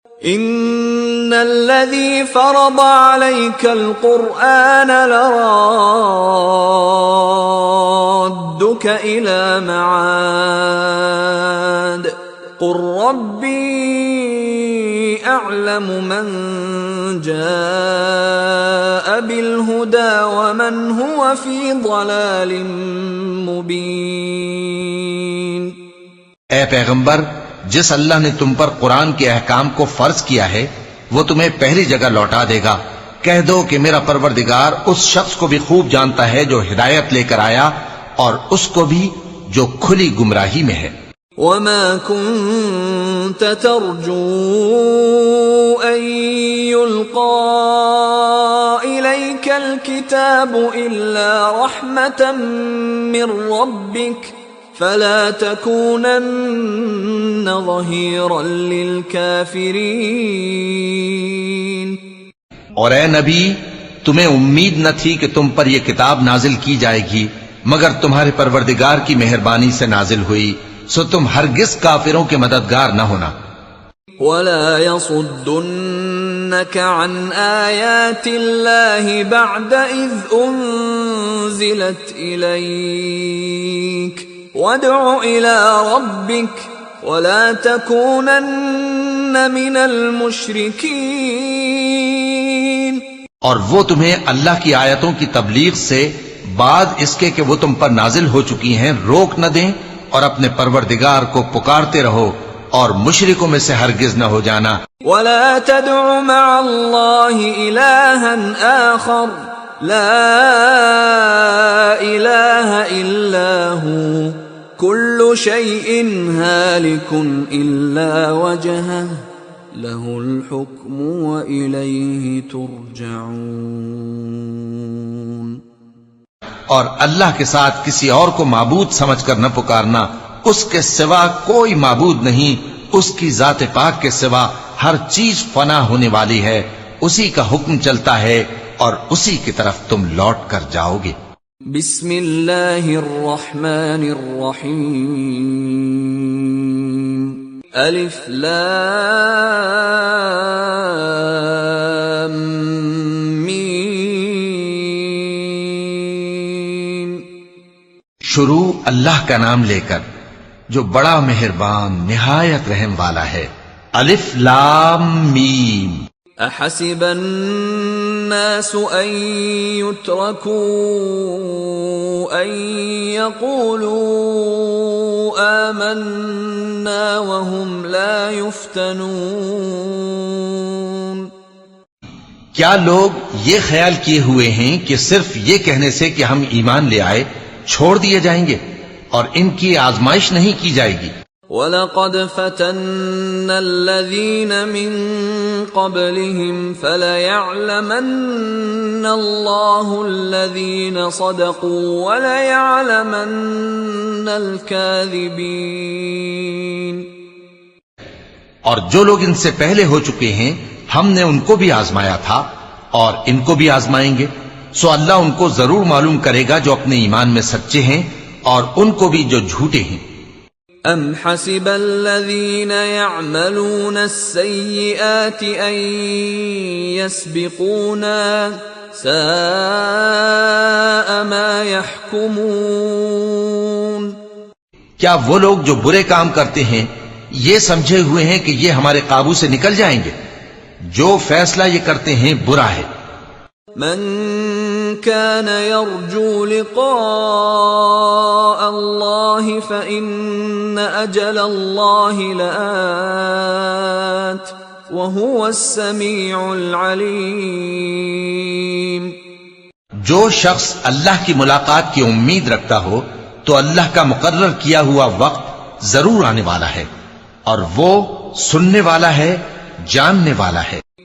إن الذي فرض عليك القرآن لرادك إلى معاد قل ربي أعلم من جاء بالهدى ومن هو في ضلال مبين۔ اے پیغمبر، جس اللہ نے تم پر قرآن کے احکام کو فرض کیا ہے وہ تمہیں پہلی جگہ لوٹا دے گا۔ کہہ دو کہ میرا پروردگار اس شخص کو بھی خوب جانتا ہے جو ہدایت لے کر آیا اور اس کو بھی جو کھلی گمراہی میں ہے۔ وما كنت ترجو أن يلقى إليك الكتاب إلا رحمة من ربك فلا تكونن ظهيرا للكافرين۔ اور اے نبی، تمہیں امید نہ تھی کہ تم پر یہ کتاب نازل کی جائے گی مگر تمہارے پروردگار کی مہربانی سے نازل ہوئی، سو تم ہرگز کافروں کے مددگار نہ ہونا۔ ولا يصدنك عن آيات الله بعد إذ أنزلت إليك وادع إلى ربك ولا تكونن من المشركين۔ اور وہ تمہیں اللہ کی آیتوں کی تبلیغ سے بعد اس کے کہ وہ تم پر نازل ہو چکی ہیں روک نہ دیں، اور اپنے پروردگار کو پکارتے رہو اور مشرکوں میں سے ہرگز نہ ہو جانا۔ ولا تدع مع الله إلها آخر لا إله إلا هو كل شيء هالك إلا وجهه له الحكم وإليه ترجعون۔ اور اللہ کے ساتھ کسی اور کو معبود سمجھ کر نہ پکارنا، اس کے سوا کوئی معبود نہیں، اس کی ذات پاک کے سوا ہر چیز فنا ہونے والی ہے، اسی کا حکم چلتا ہے اور اسی کی طرف تم لوٹ کر جاؤ گے۔ بسم اللہ الرحمن الرحیم۔ الف لام میم۔ شروع اللہ کا نام لے کر جو بڑا مہربان نہایت رحم والا ہے۔ الف لام میم۔ احسب الناس ان يتركوا ان يقولوا آمنا وهم لا يفتنون۔ کیا لوگ یہ خیال کیے ہوئے ہیں کہ صرف یہ کہنے سے کہ ہم ایمان لے آئے چھوڑ دیے جائیں گے اور ان کی آزمائش نہیں کی جائے گی؟ وَلَقَدْ فَتَنَّا الَّذِينَ مِن قَبْلِهِمْ فَلَيَعْلَمَنَّ اللَّهُ الَّذِينَ صَدَقُوا وَلَيَعْلَمَنَّ الْكَاذِبِينَ۔ اور جو لوگ ان سے پہلے ہو چکے ہیں ہم نے ان کو بھی آزمایا تھا اور ان کو بھی آزمائیں گے، سو اللہ ان کو ضرور معلوم کرے گا جو اپنے ایمان میں سچے ہیں اور ان کو بھی جو جھوٹے ہیں۔ ام حسب الذین یعملون السیئات ان یسبقونا ساء ما یحکمون۔ کیا وہ لوگ جو برے کام کرتے ہیں یہ سمجھے ہوئے ہیں کہ یہ ہمارے قابو سے نکل جائیں گے؟ جو فیصلہ یہ کرتے ہیں برا ہے۔ من كان يرجو لقاء الله فإن أجل الله لآت وهو السميع العليم۔ جو شخص اللہ کی ملاقات کی امید رکھتا ہو تو اللہ کا مقرر کیا ہوا وقت ضرور آنے والا ہے اور وہ سننے والا ہے، جاننے والا ہے۔